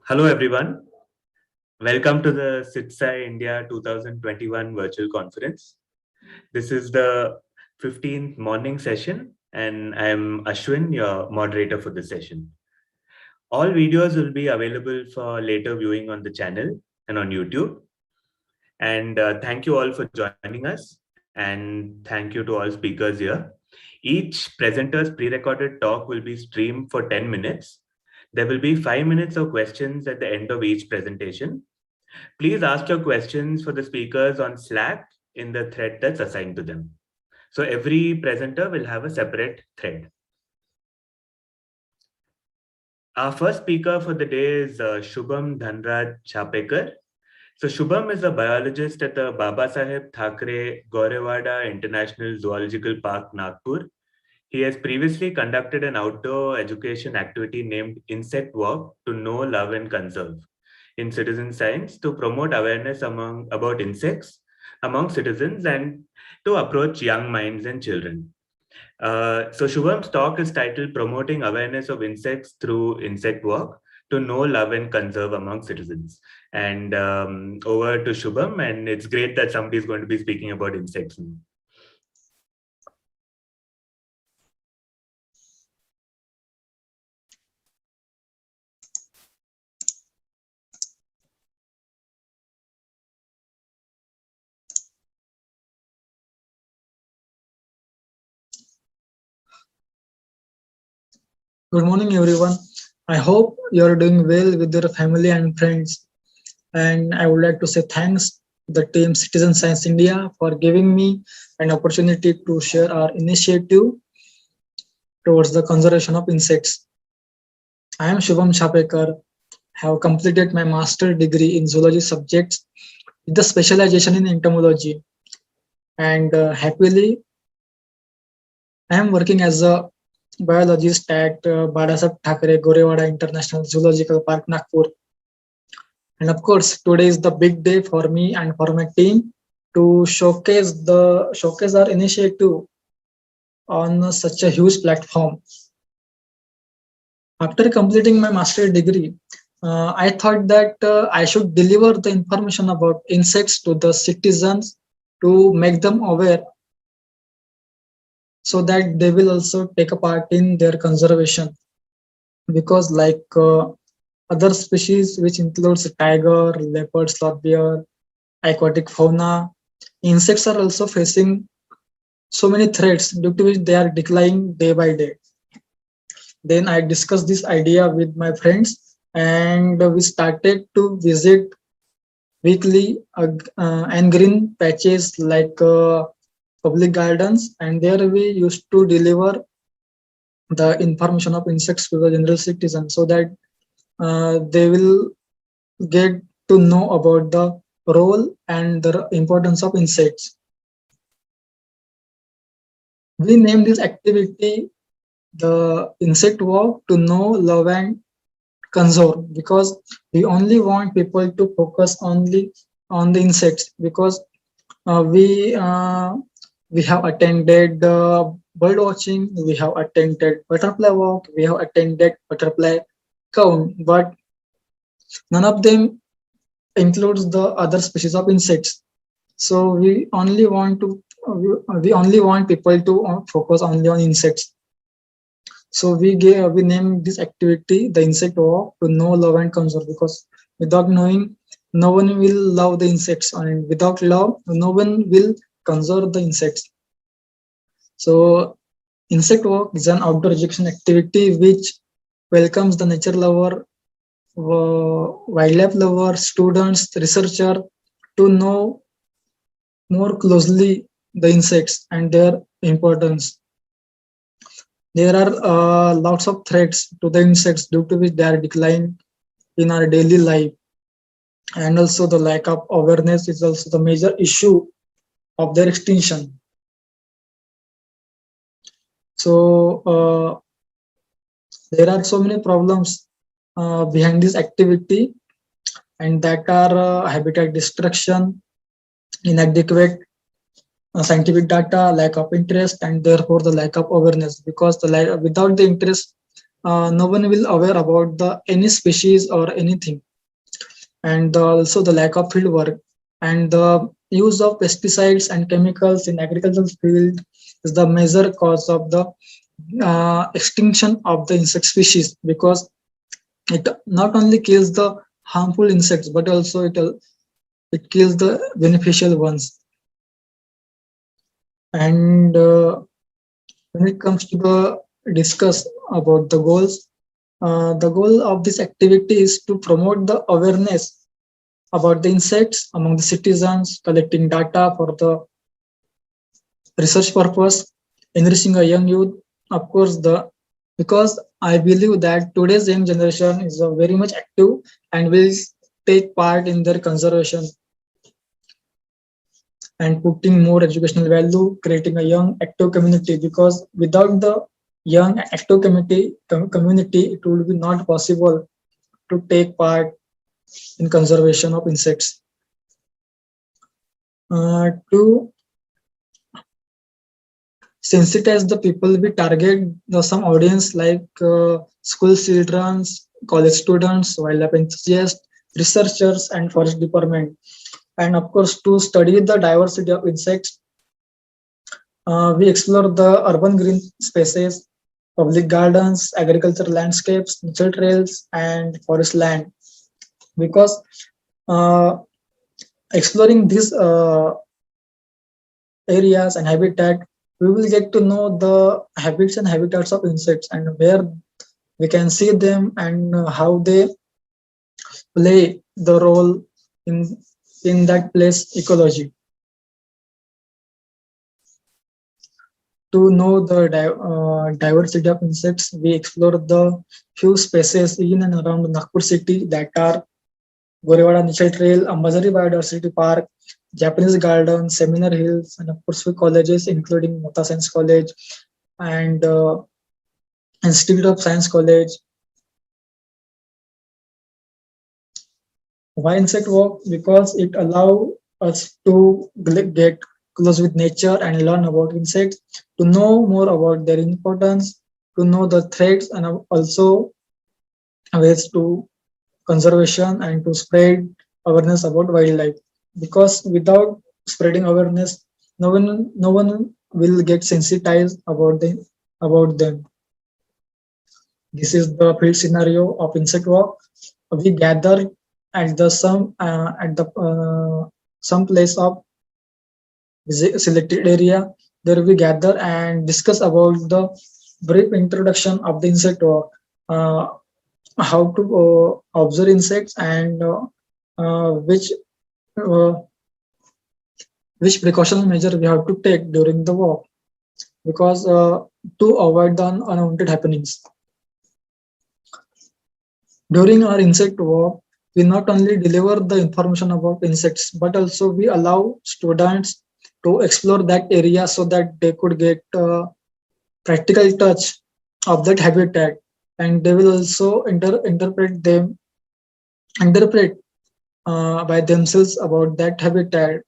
Hello, everyone. Welcome to the SITSI India 2021 virtual conference. This is the 15th morning session, and I'm Ashwin, your moderator for the session. All videos will be available for later viewing on the channel and on YouTube. And thank you all for joining us. And thank you to all speakers here. Each presenter's pre-recorded talk will be streamed for 10 minutes. There will be 5 minutes of questions at the end of each presentation. Please ask your questions for the speakers on Slack in the thread that's assigned to them. So every presenter will have a separate thread. Our first speaker for the day is Shubham Dhanraj Chhapekar. So Shubham is a biologist at the Babasaheb Thackeray Gorewada International Zoological Park, Nagpur. He has previously conducted an outdoor education activity named Insect Walk to Know, Love and Conserve in citizen science to promote awareness about insects among citizens and to approach young minds and children. So Shubham's talk is titled Promoting Awareness of Insects Through Insect Walk to Know, Love and Conserve Among Citizens. And over to Shubham, and it's great that somebody is going to be speaking about insects. Good morning, everyone. I hope you're doing well with your family and friends. And I would like to say thanks to the team Citizen Science India for giving me an opportunity to share our initiative towards the conservation of insects. I am Shubham Chhapekar, have completed my master's degree in zoology subjects with the specialization in entomology. And happily, I am working as a biologist at Babasaheb Thackeray Gorewada International Zoological Park, Nagpur. And of course, today is the big day for me and for my team to showcase our initiative on such a huge platform. After completing my master's degree, I thought that I should deliver the information about insects to the citizens to make them aware so that they will also take a part in their conservation. Because like other species which includes tiger, leopard, sloth bear, aquatic fauna, insects are also facing so many threats due to which they are declining day by day. Then I discussed this idea with my friends and we started to visit weekly and green patches like public gardens, and there we used to deliver the information of insects to the general citizen so that they will get to know about the role and the importance of insects. We named this activity the insect walk to know, love and conserve, because we only want people to focus only on the insects, because we have attended bird watching, we have attended butterfly walk, we have attended butterfly count, but none of them includes the other species of insects. So we only want people to focus only on insects. So we named this activity the insect walk to know, love and conserve, because without knowing, no one will love the insects, and without love, no one will conserve the insects. So insect walk is an outdoor education activity which welcomes the nature lover, wildlife lover, students, researcher to know more closely the insects and their importance. There are lots of threats to the insects due to which they are declining in our daily life, and also the lack of awareness is also the major issue of their extinction. So there are so many problems behind this activity, and that are habitat destruction, inadequate scientific data, lack of interest, and therefore the lack of awareness. Because without the interest, no one will aware about the any species or anything, and also the lack of field work and the use of pesticides and chemicals in agricultural field is the major cause of the extinction of the insect species, because it not only kills the harmful insects but also it kills the beneficial ones. And when it comes to the discuss about the goals, the goal of this activity is to promote the awareness about the insects among the citizens, collecting data for the research purpose, enriching a young youth. Of course, the because I believe that today's young generation is very much active and will take part in their conservation and putting more educational value, creating a young active community. Because without the young active community, it would be not possible to take part in conservation of insects. To sensitize the people, we target some audience like school children, college students, wildlife enthusiasts, researchers, and forest department. And of course, to study the diversity of insects, we explore the urban green spaces, public gardens, agricultural landscapes, nature trails, and forest land. Because uh, exploring these areas and habitat, we will get to know the habits and habitats of insects and where we can see them and how they play the role in that place ecology. To know the diversity of insects, we explore the few spaces in and around Nagpur city that are Gorewada Nature Trail, Ambazari Biodiversity Park, Japanese Garden, Seminar Hills, and of course few colleges including Mota Science College and Institute of Science College. Why insect walk? Because it allows us to get close with nature and learn about insects, to know more about their importance, to know the threats and also ways to conservation and to spread awareness about wildlife. Because without spreading awareness, no one will get sensitized about them. This is the field scenario of insect walk. We gather at the some place of selected area. There we gather and discuss about the brief introduction of the insect walk, uh, how to observe insects and uh, which uh, which precautionary measure we have to take during the walk, because to avoid the unwanted happenings. During our insect walk, we not only deliver the information about insects, but also we allow students to explore that area so that they could get practical touch of that habitat, and they will also interpret by themselves about that habitat.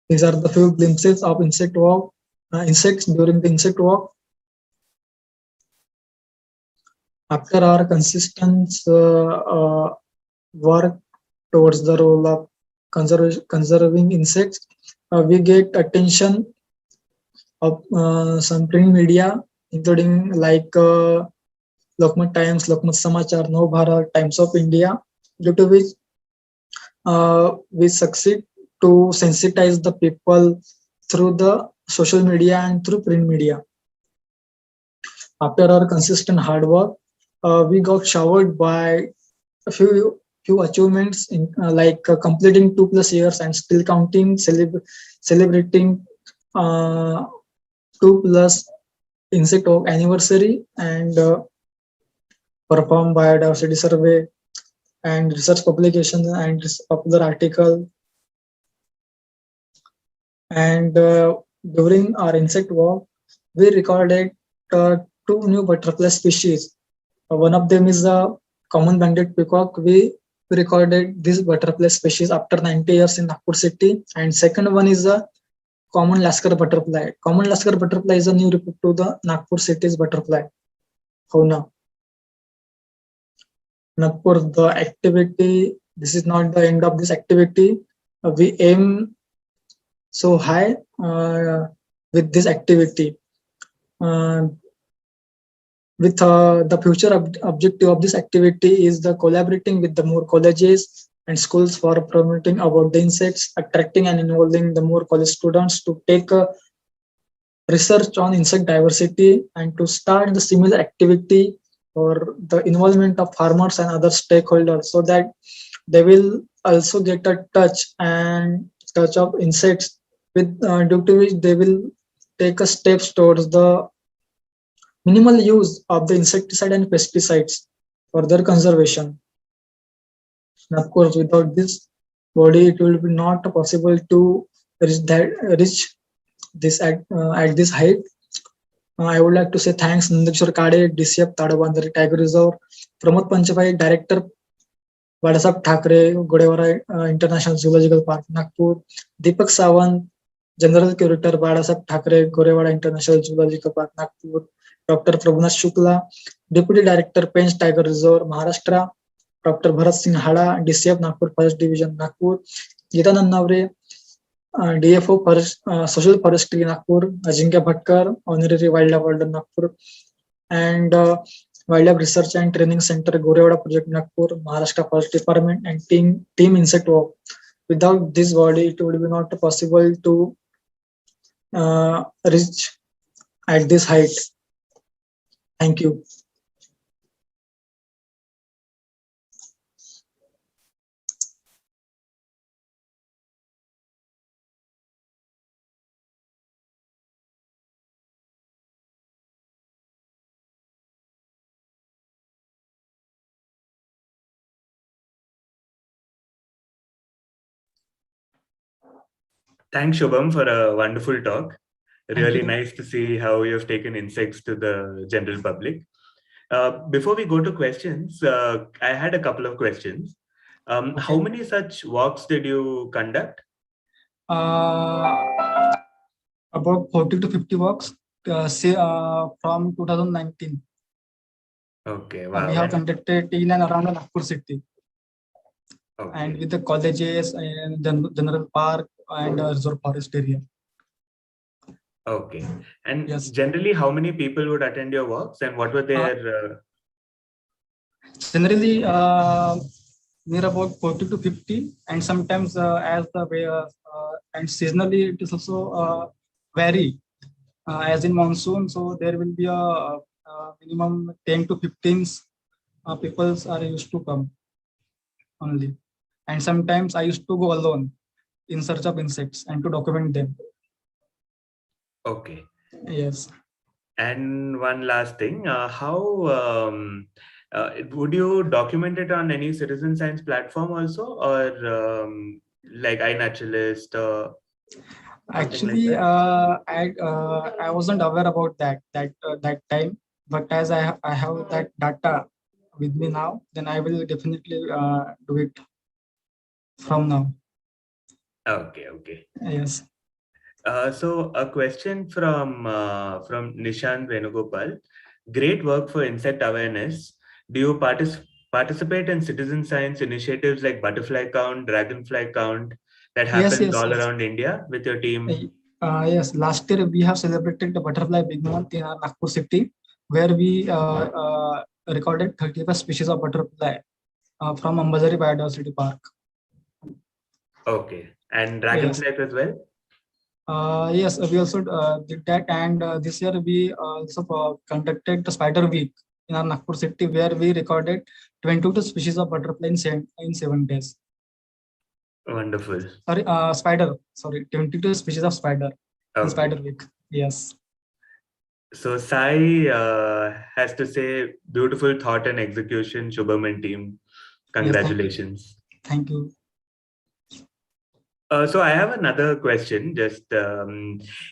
These are the few glimpses of insects during the insect walk. After our consistent work towards the role of conserving insects, we get attention of some print media, including like Lokmat Times, Lokmat Samachar, Nav Bharat, Times of India, due to which we succeed to sensitize the people through the social media and through print media. After our consistent hard work, we got showered by a few achievements in like completing 2+ years and still counting, celebrating 2+ insect walk anniversary, and perform biodiversity survey and research publication and popular article. And during our insect walk, we recorded two new butterfly species. One of them is a common banded peacock. We recorded this butterfly species after 90 years in Nagpur city, and second one is a common Laskar butterfly. Common Laskar butterfly is a new report to the Nagpur city's butterfly. Fauna. Nagpur, the activity, this is not the end of this activity. We aim so high with this activity. With the future objective of this activity is the collaborating with the more colleges and schools for promoting about the insects, attracting and involving the more college students to take a research on insect diversity and to start the similar activity for the involvement of farmers and other stakeholders so that they will also get a touch of insects with due to which they will take a steps towards the minimal use of the insecticide and pesticides for their conservation. And of course, without this body, it will be not possible to reach this at this height. I would like to say thanks Nandakishore Kade, DCF Tadabandari Tiger Reserve, Pramod Panchbhai, Director Badasab Thakre, Godewara International Zoological Park, Nagpur, Deepak Sawant, General Curator Badasab Thakre, Gorewada International Zoological Park, Nagpur, Dr. Prabhunath Shukla, Deputy Director, Pench Tiger Reserve, Maharashtra, Dr. Bharat Singh Hada, DCF Nagpur Forest Division, Nagpur, Gitanand Navre, DFO Social Forestry Nagpur, Ajinkya Bhatkar, Honorary Wildlife Warden Nagpur, and Wildlife Research and Training Center, Gorewada Project Nagpur, Maharashtra Forest Department, and Team Insect Walk. Without this body, it would be not possible to reach at this height. Thank you. Thanks, Shubham, for a wonderful talk. Really you. nice to see how you've taken insects to the general public. Before we go to questions, I had a couple of questions. Okay. How many such walks did you conduct? About 40 to 50 walks from 2019. Okay, wow. We have conducted in and around Nagpur city. Okay. And with the colleges and general park and reserve forest area. Okay. And yes. Generally, how many people would attend your walks and what were their... Generally, near about 40 to 50, and sometimes as the way and seasonally it is also vary. As in monsoon, so there will be a minimum 10 to 15 people are used to come only. And sometimes I used to go alone in search of insects and to document them. Okay. Yes. And one last thing, would you document it on any citizen science platform also, or like iNaturalist? Actually, like I wasn't aware about that time, but as I have that data with me now, then I will definitely do it from now. Okay. Yes. So a question from Nishan Venugopal. Great work for insect awareness. Do you participate in citizen science initiatives like butterfly count, dragonfly count that happens all around India with your team? Yes, last year we have celebrated the Butterfly Big Month in our Nagpur city, where we recorded 35 species of butterfly from Ambazari Biodiversity Park. Okay, and dragonfly as well? Yes, we also did that, and this year we also conducted the Spider Week in our Nagpur city, where we recorded 22 species of butterfly in 7 days. Wonderful. Sorry, 22 species of spider in Spider Week. Yes. So Sayee has to say, beautiful thought and execution, Shubham and team. Congratulations. Yes, thank you. So I have another question. Just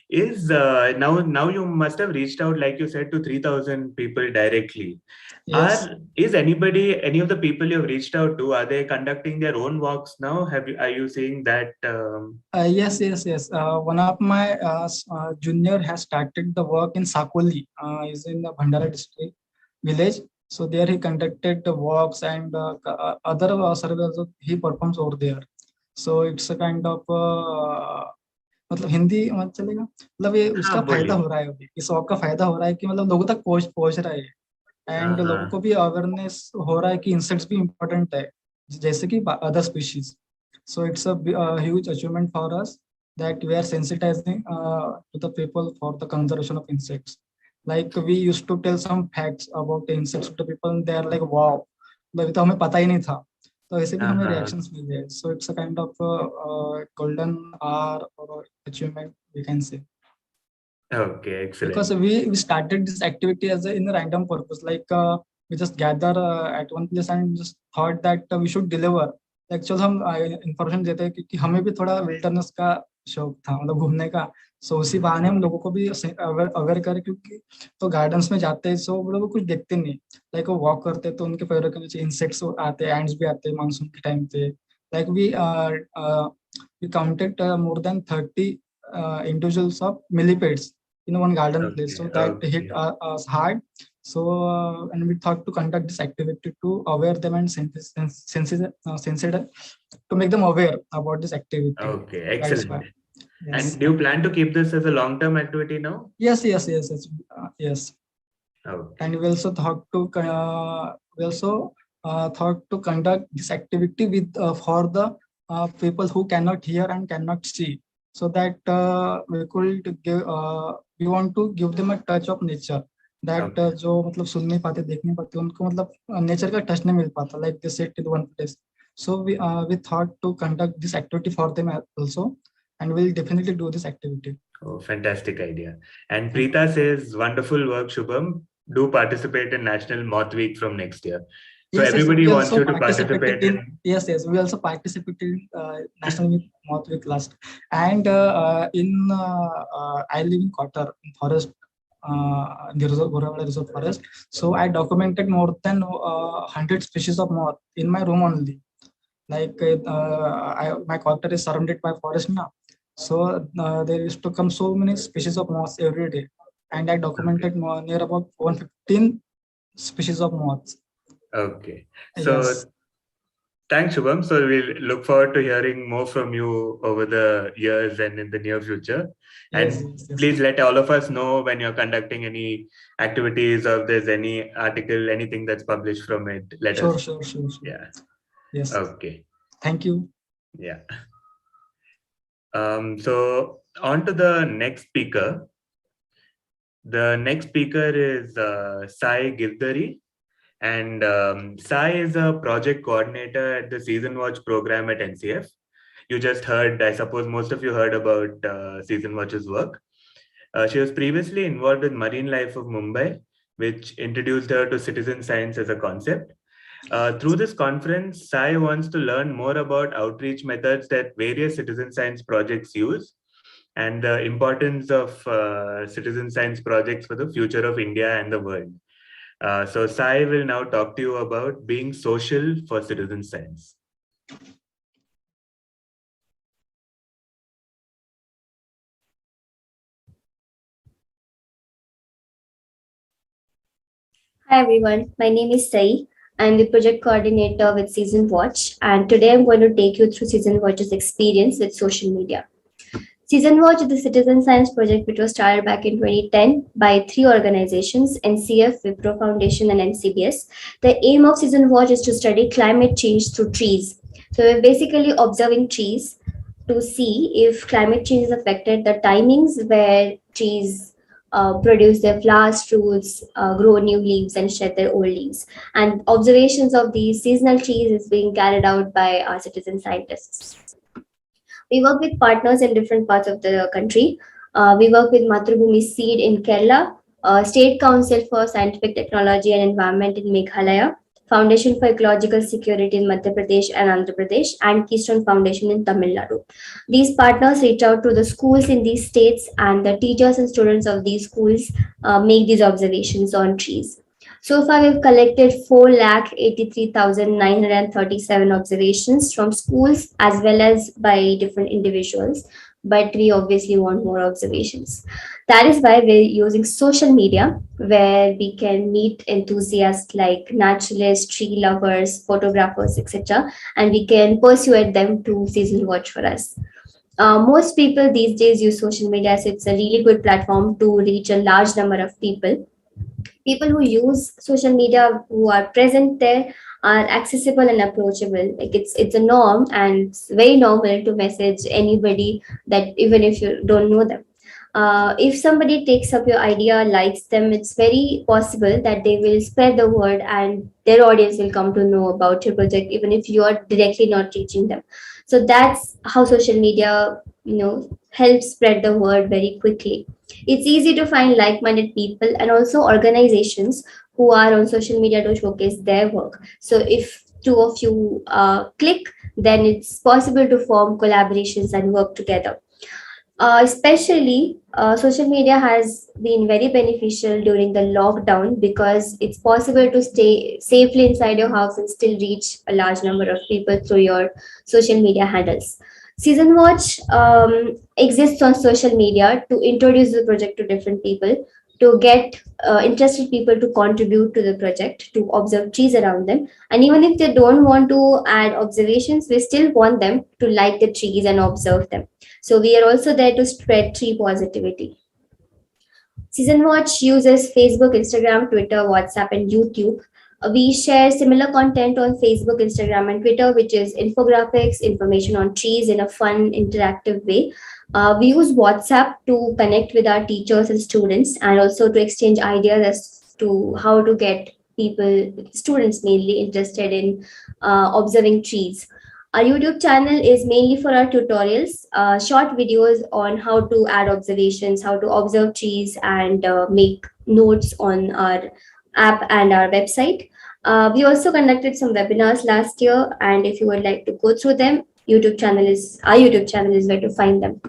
is now you must have reached out, like you said, to 3,000 people directly. Yes. Is any of the people you've reached out to, are they conducting their own walks now? Are you seeing that? Yes. One of my junior has started the work in Sakoli, is in the Bhandara district village. So there he conducted the walks and other surveys he performs over there. So it's a kind of मतलब हिंदी मत चलेगा, मतलब ये हाँ, उसका फायदा बोलिए. हो रहा है, अभी इस वॉक का फायदा हो रहा है कि मतलब लोगों तक पहुंच पहुंच रहा है, हाँ, एंड लोगों को हाँ. भी अवेयरनेस हो रहा है कि इंसेक्ट्स भी इम्पोर्टेंट है जैसे कि other species. So it's a huge achievement for us that we are sensitizing to the people for the conservation of insects. Like we used to tell some facts about the insects to people, and they are like, wow, अभी तो हमें पता ही नहीं था. तो ऐसे भी हाँ, हमें हाँ. reactions मिल गए. So it's a kind of golden hour or achievement we can say. Okay, Because excellent. we started this activity as in a random purpose, like we just gather at one place and just thought that we should deliver. Like चलो हम information देते हैं क्योंकि हमें भी थोड़ा wilderness का शौक था, मतलब घूमने का. सो उसी बहाने हम लोगों को भी अवेयर करें, क्योंकि तो गार्डन्स में जाते हैं सो वो लोग कुछ देखते नहीं. लाइक वो वॉक करते हैं तो उनके पैरों के नीचे इंसेक्ट्स आते हैं, एंड्स भी आते हैं मानसून के टाइम पे. Like we counted more than 30 individuals of millipedes in one garden place. Okay, So that hit okay. us hard. So and we thought to conduct this activity to aware them and sensitive to make them aware about this activity. Okay, That is why. excellent. Yes. And do you plan to keep this as a long-term activity now? Yes. Okay. And we also thought to thought to conduct this activity with for the people who cannot hear and cannot see, so that we could give we want to give them a touch of nature, that Okay. जो मतलब सुन नहीं पाते, देख नहीं पाते, उनको मतलब nature का टच नहीं मिल पाता, like they sit in one place. So we thought to conduct this activity for them also, and we'll definitely do this activity. Oh, fantastic idea. And Thank Preeta says, wonderful work, Shubham. Do participate in National Moth Week from next year. So Yes, everybody we wants also you to participated participate in. in. Yes, we also participated in National Moth Week last, and I live in Kotter in forest, the Goravada Reserve Forest. So I documented more than 100 species of moth in my room only. Like my Kotter is surrounded by forest now, so there used to come so many species of moths every day, and I Okay. documented near about 115 species of moths. Okay. Yes. So thanks, Shubham. So we'll look forward to hearing more from you over the years and in the near future. Yes, And yes, yes. please let all of us know when you're conducting any activities, or if there's any article, anything that's published from it. Let us. Sure. Yeah. Yes. Okay. Thank you. Yeah. So on to the next speaker. The next speaker is Sayee Girdhari. And Sayee is a project coordinator at the SeasonWatch program at NCF. You just heard, I suppose most of you heard about SeasonWatch's work. She was previously involved with Marine Life of Mumbai, which introduced her to citizen science as a concept. Through this conference, Sayee wants to learn more about outreach methods that various citizen science projects use, and the importance of citizen science projects for the future of India and the world. So Sayee will now talk to you about being social for citizen science. Hi everyone, my name is Sayee. I'm the project coordinator with SeasonWatch, and today I'm going to take you through SeasonWatch's experience with social media. SeasonWatch is the citizen science project which was started back in 2010 by three organizations, NCF, Wipro Foundation, and NCBS. The aim of SeasonWatch is to study climate change through trees. So we're basically observing trees to see if climate change has affected the timings where trees produce their flowers, fruits, grow new leaves, and shed their old leaves. And observations of these seasonal trees is being carried out by our citizen scientists. We work with partners in different parts of the country. We work with Matrubhumi Seed in Kerala, State Council for Scientific Technology and Environment in Meghalaya, Foundation for Ecological Security in Madhya Pradesh and Andhra Pradesh, and Keystone Foundation in Tamil Nadu. These partners reach out to the schools in these states, and the teachers and students of these schools make these observations on trees. So far, we've collected 4,83,937 observations from schools as well as by different individuals, but we obviously want more observations. That is why we're using social media, where we can meet enthusiasts like naturalists, tree lovers, photographers, etc., and we can persuade them to season watch for us. Most people these days use social media, so it's a really good platform to reach a large number of people. People who use social media, who are present there, are accessible and approachable. Like it's a norm, and it's very normal to message anybody, that even if you don't know them. If somebody takes up your idea, likes them, it's very possible that they will spread the word and their audience will come to know about your project, even if you are directly not reaching them. So that's how social media, helps spread the word very quickly. It's easy to find like-minded people and also organizations who are on social media to showcase their work. So if two of you click, then it's possible to form collaborations and work together. Especially, social media has been very beneficial during the lockdown, because it's possible to stay safely inside your house and still reach a large number of people through your social media handles. Season Watch exists on social media to introduce the project to different people, to get interested people to contribute to the project, to observe trees around them. And even if they don't want to add observations, we still want them to like the trees and observe them. So we are also there to spread tree positivity. Season Watch uses Facebook, Instagram, Twitter, WhatsApp, and YouTube. We share similar content on Facebook, Instagram, and Twitter, which is infographics, information on trees in a fun, interactive way. We use WhatsApp to connect with our teachers and students, and also to exchange ideas as to how to get people, students mainly, interested in observing trees. Our YouTube channel is mainly for our tutorials, short videos on how to add observations, how to observe trees, and make notes on our app and our website. We also conducted some webinars last year, and if you would like to go through them, our YouTube channel is where to find them.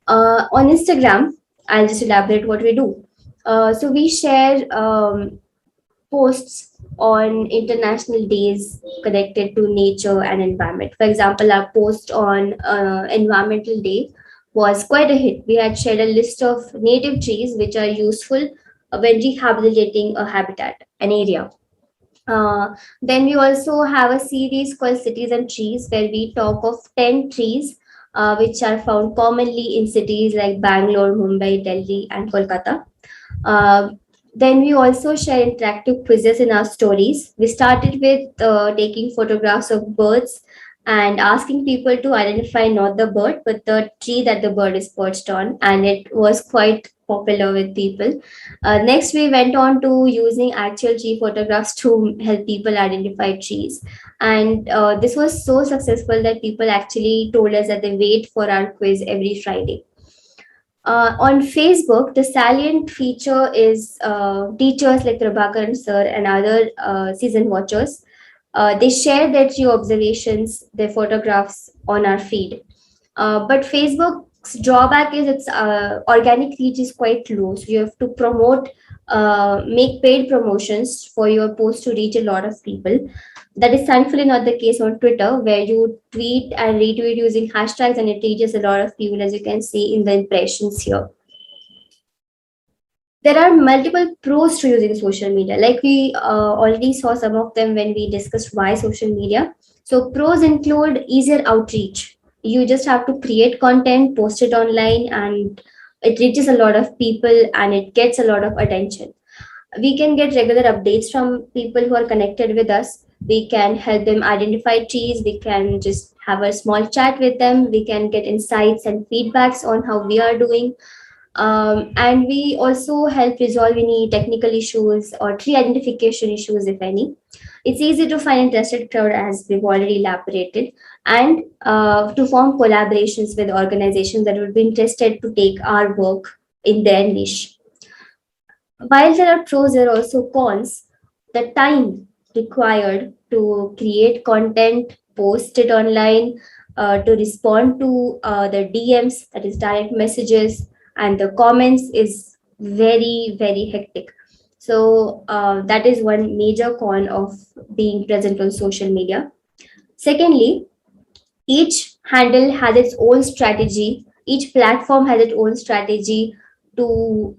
On Instagram, I'll just elaborate what we do. So we share posts on international days connected to nature and environment. For example, our post on Environmental Day was quite a hit. We had shared a list of native trees which are useful when rehabilitating a habitat, an area. Then we also have a series called Cities and Trees, where we talk of 10 trees which are found commonly in cities like Bangalore, Mumbai, Delhi, and Kolkata. Uh, then we also share interactive quizzes in our stories. We started with taking photographs of birds and asking people to identify not the bird, but the tree that the bird is perched on. And it was quite popular with people. Next, we went on to using actual tree photographs to help people identify trees. And this was so successful that people actually told us that they wait for our quiz every Friday. On Facebook, the salient feature is teachers like Prabhakaran sir and other season watchers. They share their tree observations, their photographs on our feed. But Facebook's drawback is its organic reach is quite low. So you have to make paid promotions for your post to reach a lot of people. That is thankfully not the case on Twitter, where you tweet and retweet using hashtags and it reaches a lot of people, as you can see in the impressions here. There are multiple pros to using social media. Like we already saw some of them when we discussed why social media. So pros include easier outreach. You just have to create content, post it online, and it reaches a lot of people and it gets a lot of attention. We can get regular updates from people who are connected with us. We can help them identify trees. We can just have a small chat with them. We can get insights and feedbacks on how we are doing. And we also help resolve any technical issues or tree identification issues, if any. It's easy to find interested crowd, as we've already elaborated, and to form collaborations with organizations that would be interested to take our work in their niche. While there are pros, there are also cons. The time. required to create content, post it online, to respond to the DMs, that is direct messages, and the comments is very, very hectic. So that is one major con of being present on social media. Secondly, each handle has its own strategy, each platform has its own strategy to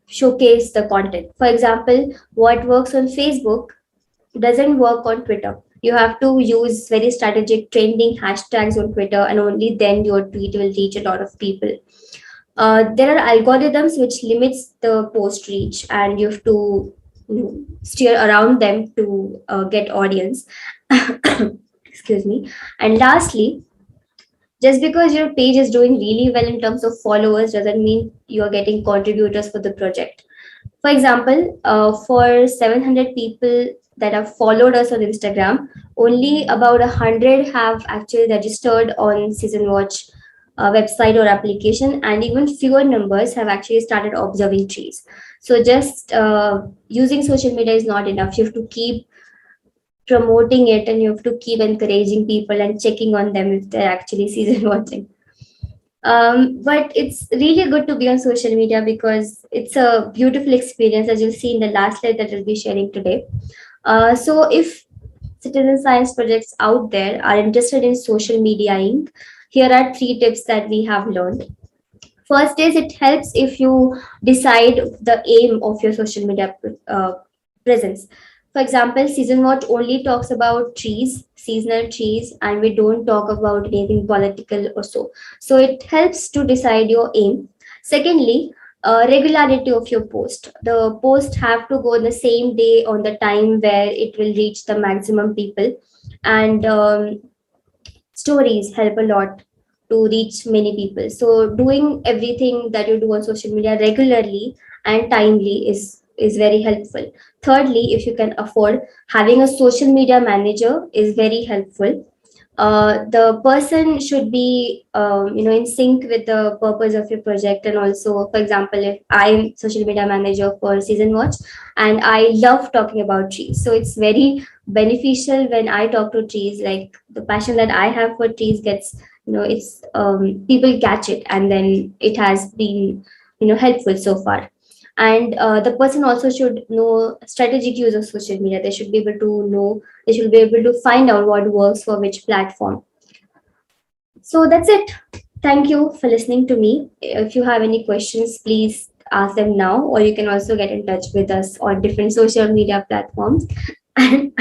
showcase the content. For example, what works on Facebook doesn't work on Twitter. You have to use very strategic trending hashtags on Twitter, and only then your tweet will reach a lot of people. There are algorithms which limits the post reach, and you have to steer around them to get audience. Excuse me. And lastly, just because your page is doing really well in terms of followers doesn't mean you are getting contributors for the project. For example, for 700 people that have followed us on Instagram, only about 100 have actually registered on SeasonWatch website or application, and even fewer numbers have actually started observing trees. So just using social media is not enough. You have to keep promoting it, and you have to keep encouraging people and checking on them if they're actually season watching. But it's really good to be on social media because it's a beautiful experience, as you'll see in the last slide that we'll be sharing today. So if citizen science projects out there are interested in social mediaing, here are 3 tips that we have learned. First is, it helps if you decide the aim of your social media presence. For example, Season Watch only talks about trees, seasonal trees, and we don't talk about anything political or so. So it helps to decide your aim. Secondly, regularity of your post. The post have to go on the same day, on the time where it will reach the maximum people, and stories help a lot to reach many people. So doing everything that you do on social media regularly and timely is very helpful. Thirdly, if you can afford, having a social media manager is very helpful. The person should be in sync with the purpose of your project. And also, for example, if I'm social media manager for Season Watch and I love talking about trees, so it's very beneficial when I talk to trees. Like, the passion that I have for trees gets, it's people catch it, and then it has been helpful so far. And the person also should know strategic use of social media. They should be able to know, they should be able to find out what works for which platform. So that's it. Thank you for listening to me. If you have any questions, please ask them now, or you can also get in touch with us on different social media platforms. And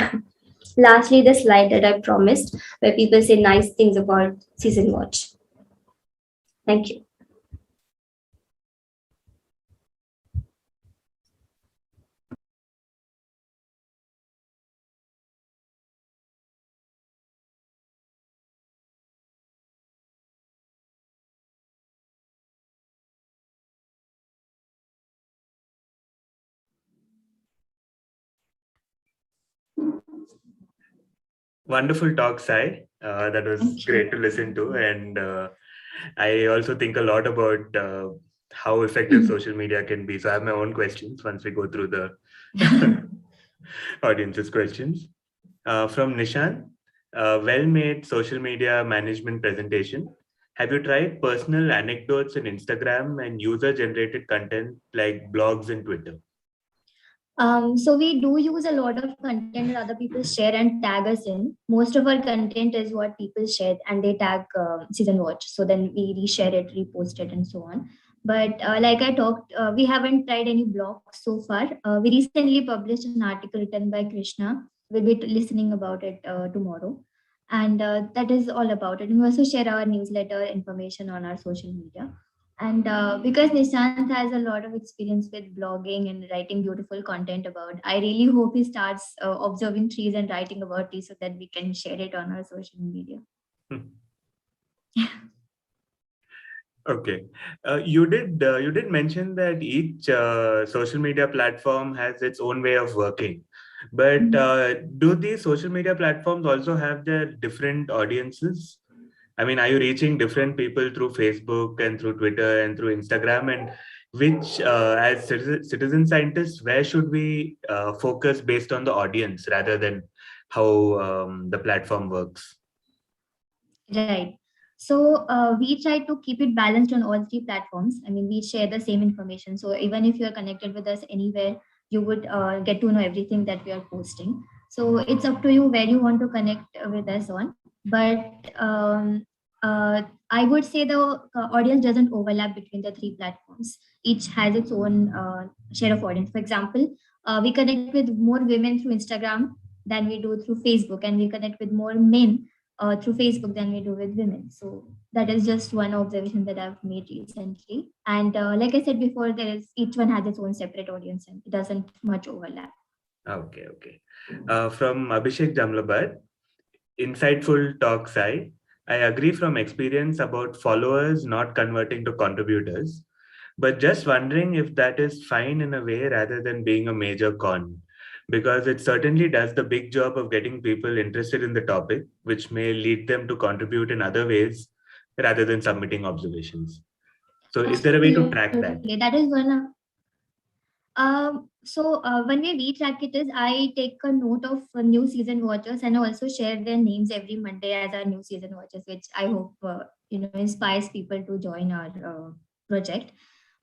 lastly, the slide that I promised, where people say nice things about Season Watch. Thank you. Wonderful talk, Sai. That was great to listen to. And I also think a lot about how effective social media can be. So I have my own questions once we go through the audience's questions. From Nishan, well-made social media management presentation. Have you tried personal anecdotes in Instagram and user-generated content like blogs and Twitter? So we do use a lot of content that other people share and tag us in. Most of our content is what people share and they tag Season Watch. So then we reshare it, repost it, and so on. But like I talked, we haven't tried any blogs so far. We recently published an article written by Krishna. We'll be listening about it tomorrow. And that is all about it. We also share our newsletter information on our social media. And because Nishant has a lot of experience with blogging and writing beautiful content about, I really hope he starts observing trees and writing about trees so that we can share it on our social media. Okay, you did mention that each social media platform has its own way of working, but do these social media platforms also have their different audiences? I mean, are you reaching different people through Facebook and through Twitter and through Instagram? And which, as citizen scientists, where should we focus based on the audience rather than how the platform works? Right. So we try to keep it balanced on all three platforms. I mean, we share the same information. So even if you're connected with us anywhere, you would get to know everything that we are posting. So it's up to you where you want to connect with us on. But I would say the audience doesn't overlap between the three platforms. Each has its own share of audience. For example, we connect with more women through Instagram than we do through Facebook, and we connect with more men through Facebook than we do with women. So that is just one observation that I've made recently. And like I said before, there is each one has its own separate audience and it doesn't much overlap. Okay. From Abhishek Jamlabad, insightful talk, Sai. I agree from experience about followers not converting to contributors, but just wondering if that is fine in a way rather than being a major con, because it certainly does the big job of getting people interested in the topic, which may lead them to contribute in other ways rather than submitting observations. So is there a way to track that? That is one. One way we track it is I take a note of new season watchers and also share their names every Monday as our new season watchers, which I hope inspires people to join our project.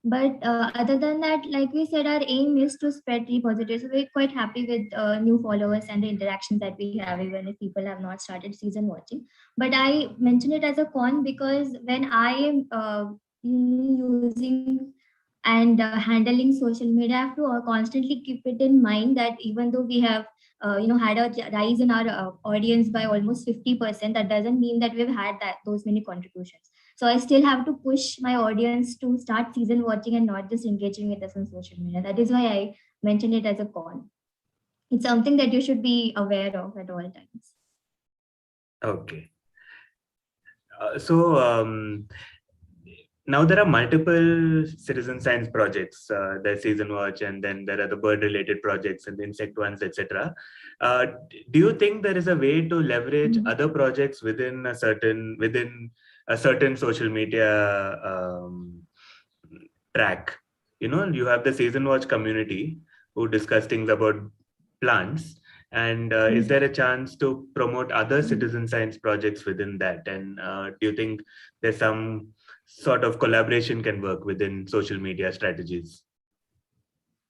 But other than that, like we said, our aim is to spread positive. So we're quite happy with new followers and the interactions that we have, even if people have not started season watching. But I mention it as a con because when I am using and handling social media, I have to constantly keep it in mind that even though we have had a rise in our audience by almost 50%, that doesn't mean that we've had those many contributions. So I still have to push my audience to start season watching and not just engaging with us on social media. That is why I mentioned it as a con. It's something that you should be aware of at all times. Okay. Now there are multiple citizen science projects. There's SeasonWatch, and then there are the bird-related projects and the insect ones, etc. Do you think there is a way to leverage other projects within a certain social media track? You have the SeasonWatch community who discuss things about plants, and is there a chance to promote other citizen science projects within that? And do you think there's some sort of collaboration can work within social media strategies?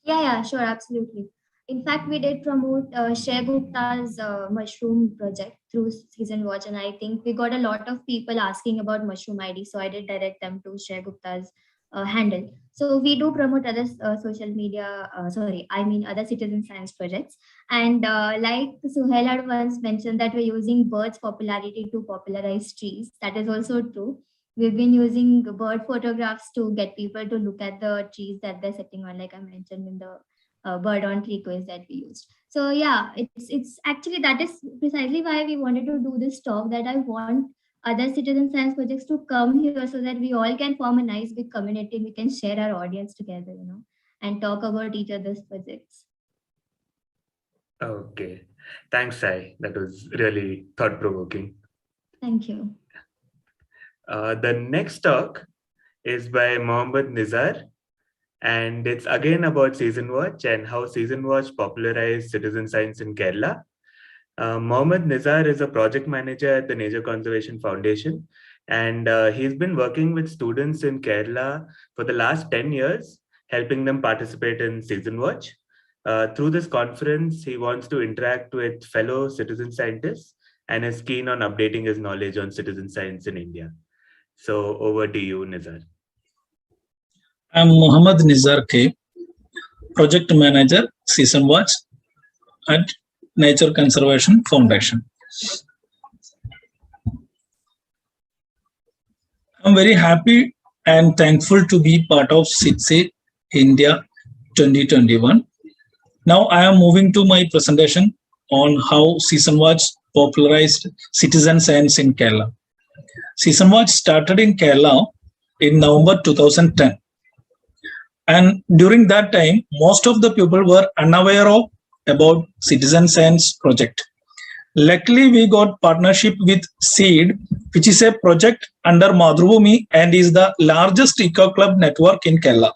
Yeah, sure, absolutely. In fact, we did promote Share Gupta's mushroom project through SeasonWatch, and I think we got a lot of people asking about mushroom ID, so I did direct them to Share Gupta's handle. So we do promote other social media, other citizen science projects. And like Suhail had once mentioned that we're using birds' popularity to popularize trees. That is also true. We've been using bird photographs to get people to look at the trees that they're sitting on, like I mentioned in the bird on tree quiz that we used. So yeah, it's actually, that is precisely why we wanted to do this talk, that I want other citizen science projects to come here so that we all can form a nice big community. We can share our audience together, and talk about each other's projects. Okay. Thanks, Sai. That was really thought-provoking. Thank you. The next talk is by Mohammed Nizar, and it's again about SeasonWatch and how SeasonWatch popularized citizen science in Kerala. Mohammed Nizar is a project manager at the Nature Conservation Foundation, and he's been working with students in Kerala for the last 10 years, helping them participate in SeasonWatch. Through this conference, he wants to interact with fellow citizen scientists and is keen on updating his knowledge on citizen science in India. So over to you, Nizar. I'm Mohammed Nizar K, Project Manager, SeasonWatch at Nature Conservation Foundation. I'm very happy and thankful to be part of SITSE India 2021. Now I am moving to my presentation on how SeasonWatch popularized citizen science in Kerala. SeasonWatch started in Kerala in November 2010. And during that time, most of the people were unaware about citizen science project. Luckily, we got partnership with SEED, which is a project under Madhrubhumi and is the largest eco club network in Kerala.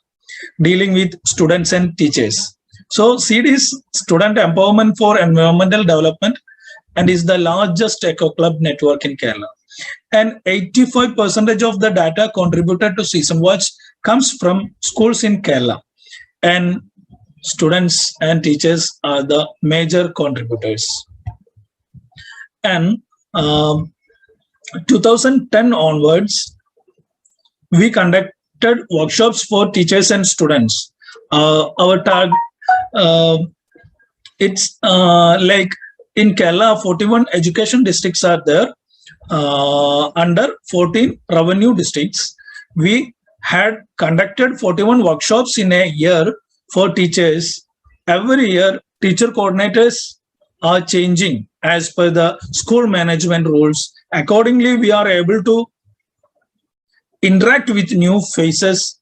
dealing with students and teachers. So SEED is Student Empowerment for Environmental Development and is the largest eco club network in Kerala. And 85% of the data contributed to SeasonWatch comes from schools in Kerala. And students and teachers are the major contributors. And 2010 onwards, we conducted workshops for teachers and students. Our target, it's like in Kerala, 41 education districts are there. Under 14 revenue districts, we had conducted 41 workshops in a year for teachers. Every year, teacher coordinators are changing as per the school management rules. Accordingly, we are able to interact with new faces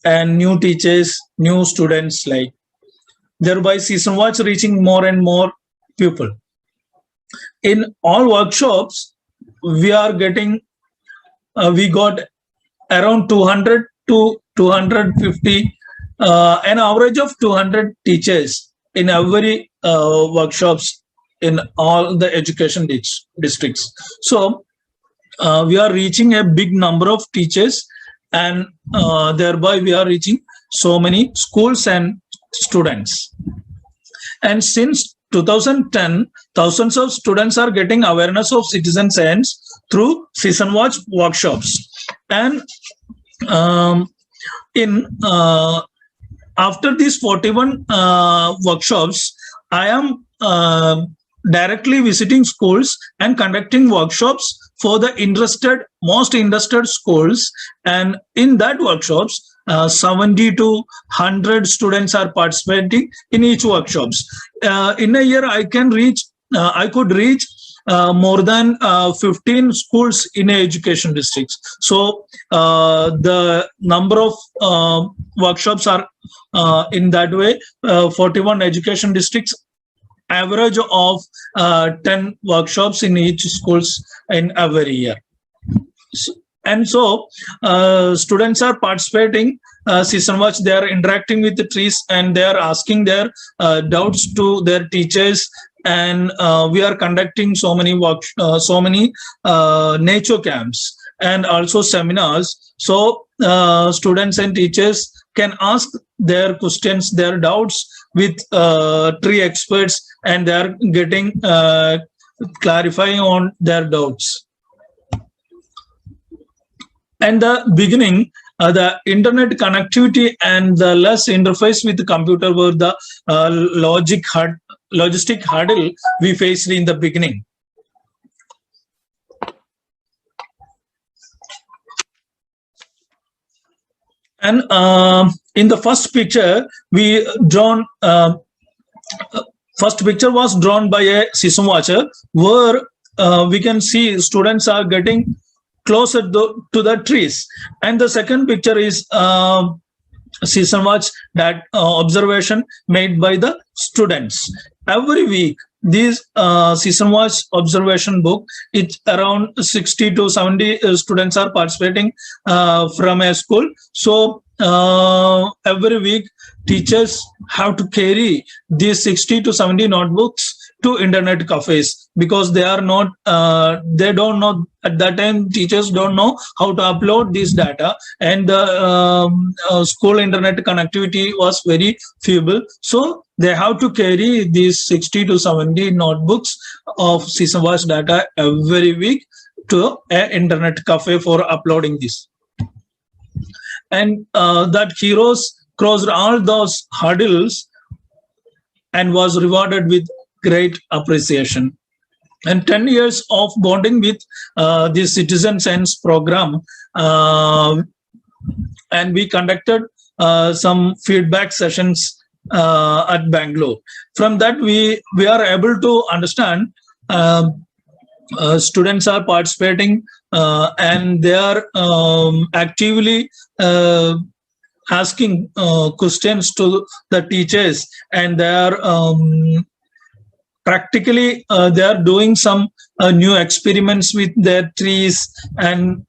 and new teachers, new students, like thereby SeasonWatch reaching more and more people. In all workshops, we are getting, we got around 200 to 250, an average of 200 teachers in every workshops in all the education districts. So we are reaching a big number of teachers, and thereby we are reaching so many schools and students. And since 2010, thousands of students are getting awareness of citizen science through SeasonWatch workshops. And after these 41 workshops, I am directly visiting schools and conducting workshops for the most interested schools. And in that workshops, 70 to 100 students are participating in each workshops. In a year, I could reach more than 15 schools in education districts. So the number of workshops are in that way, 41 education districts, average of 10 workshops in each schools in every year. So students are participating, SeasonWatch, they are interacting with the trees and they are asking their doubts to their teachers. And we are conducting so many nature camps and also seminars. So students and teachers can ask their questions, their doubts with tree experts, and they are getting clarifying on their doubts. And the beginning, the internet connectivity and the less interface with the computer were the logistic hurdle we faced in the beginning. And in the first picture, first picture was drawn by a season watcher, where we can see students are getting closer to the trees. And the second picture is season watch, that observation made by the students. Every week, this season watch observation book, it's around 60 to 70 students are participating from a school. So every week, teachers have to carry these 60 to 70 notebooks to internet cafes, because they are not, they don't know at that time, teachers don't know how to upload this data, and the school internet connectivity was very feeble. So they have to carry these 60 to 70 notebooks of SeasonWatch data every week to an internet cafe for uploading this. And that heroes crossed all those hurdles and was rewarded with great appreciation. And 10 years of bonding with the Citizen Science program, and we conducted some feedback sessions at Bangalore. From that, we are able to understand students are participating and they are actively asking questions to the teachers, and they are practically they are doing some new experiments with their trees, and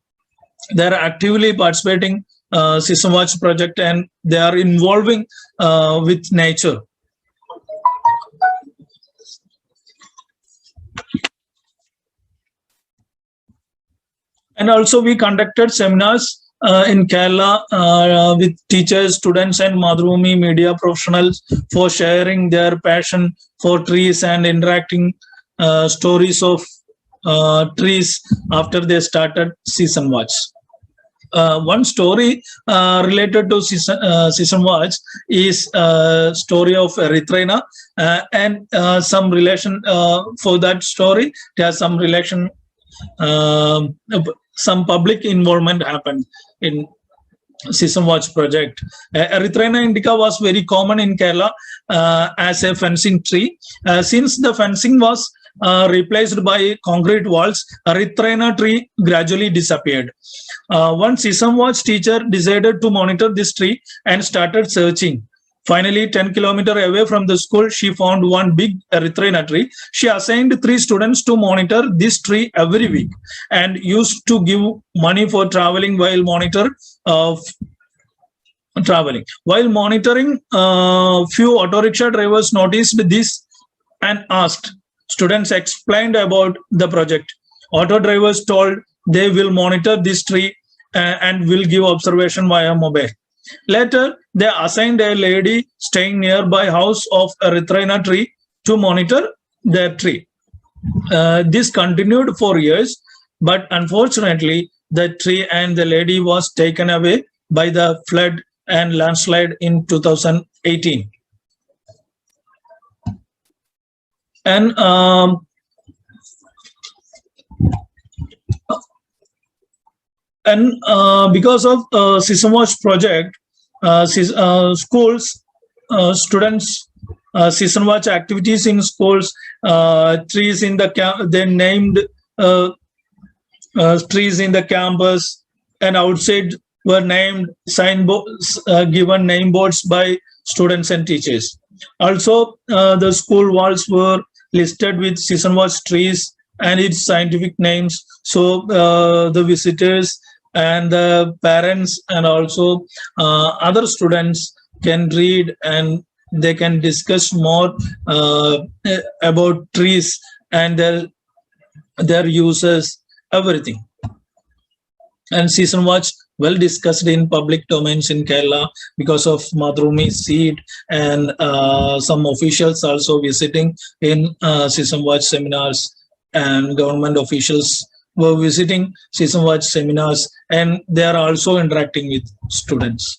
they are actively participating SeasonWatch project, and they are involving with nature. And also we conducted seminars in Kerala with teachers, students, and Madhurumi media professionals for sharing their passion for trees and interacting stories of trees after they started SeasonWatch. One story related to SeasonWatch is story of Eritrea, and some relation for that story. There has some relation. Some public involvement happened in SeasonWatch project. Erythrina indica was very common in Kerala as a fencing tree. Since the fencing was replaced by concrete walls, Erythrina tree gradually disappeared. One SeasonWatch teacher decided to monitor this tree and started searching. Finally, 10 kilometers away from the school, she found one big Erythrina tree. She assigned 3 students to monitor this tree every week and used to give money for traveling while While monitoring, few auto rickshaw drivers noticed this and asked. Students explained about the project. Auto drivers told they will monitor this tree and will give observation via mobile. Later, they assigned a lady staying nearby house of a Erythrina tree to monitor their tree. This continued for years, but unfortunately, the tree and the lady was taken away by the flood and landslide in 2018. And because of SeasonWatch project, schools, students, SeasonWatch activities in schools, trees in the they named trees in the campus and outside were named signboards, given name boards by students and teachers. Also, the school walls were listed with SeasonWatch trees and its scientific names, so the visitors and the parents and also other students can read and they can discuss more about trees and their uses, everything. And SeasonWatch well discussed in public domains in Kerala because of Madhurumi seed and some officials also visiting in SeasonWatch seminars, and government officials were visiting SeasonWatch seminars, and they are also interacting with students.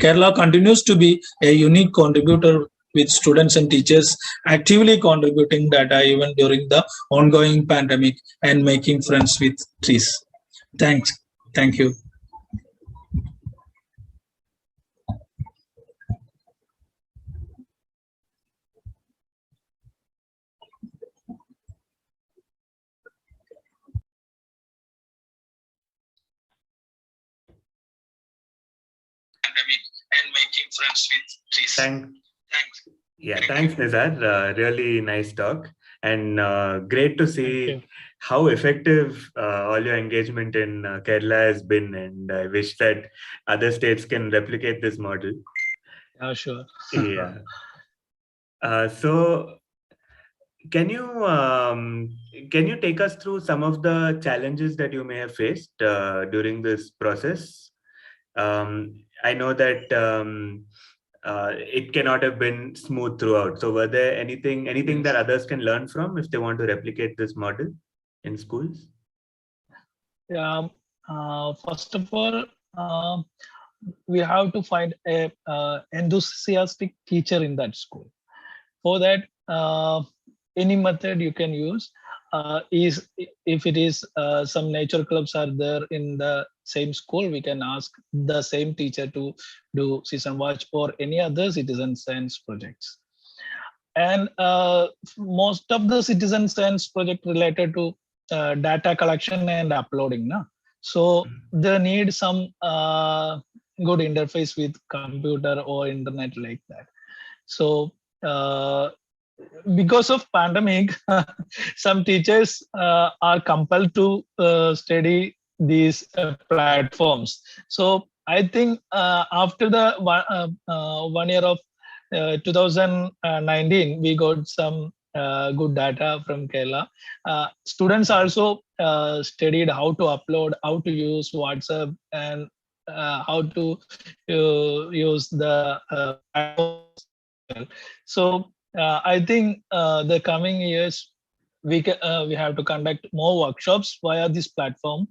Kerala continues to be a unique contributor with students and teachers actively contributing data even during the ongoing pandemic and making friends with trees. Thanks. Thank you. And making friends with trees. Thanks. Thanks, Nizar. Really nice talk, and great to see how effective all your engagement in Kerala has been. And I wish that other states can replicate this model. Yeah, sure. Yeah. So, can you take us through some of the challenges that you may have faced during this process? I know that it cannot have been smooth throughout. So were there anything that others can learn from if they want to replicate this model in schools? Yeah, first of all, we have to find a enthusiastic teacher in that school. For that, any method you can use is, if it is some nature clubs are there in the same school, we can ask the same teacher to do SeasonWatch or any other citizen science projects. And most of the citizen science project related to data collection and uploading, no? So they need some good interface with computer or internet like that. So because of pandemic, some teachers are compelled to study these platforms. So I think after the 1 year of 2019, we got some good data from Kerala. Students also studied how to upload, how to use WhatsApp, and how to use the platforms. So I think the coming years we have to conduct more workshops via this platform.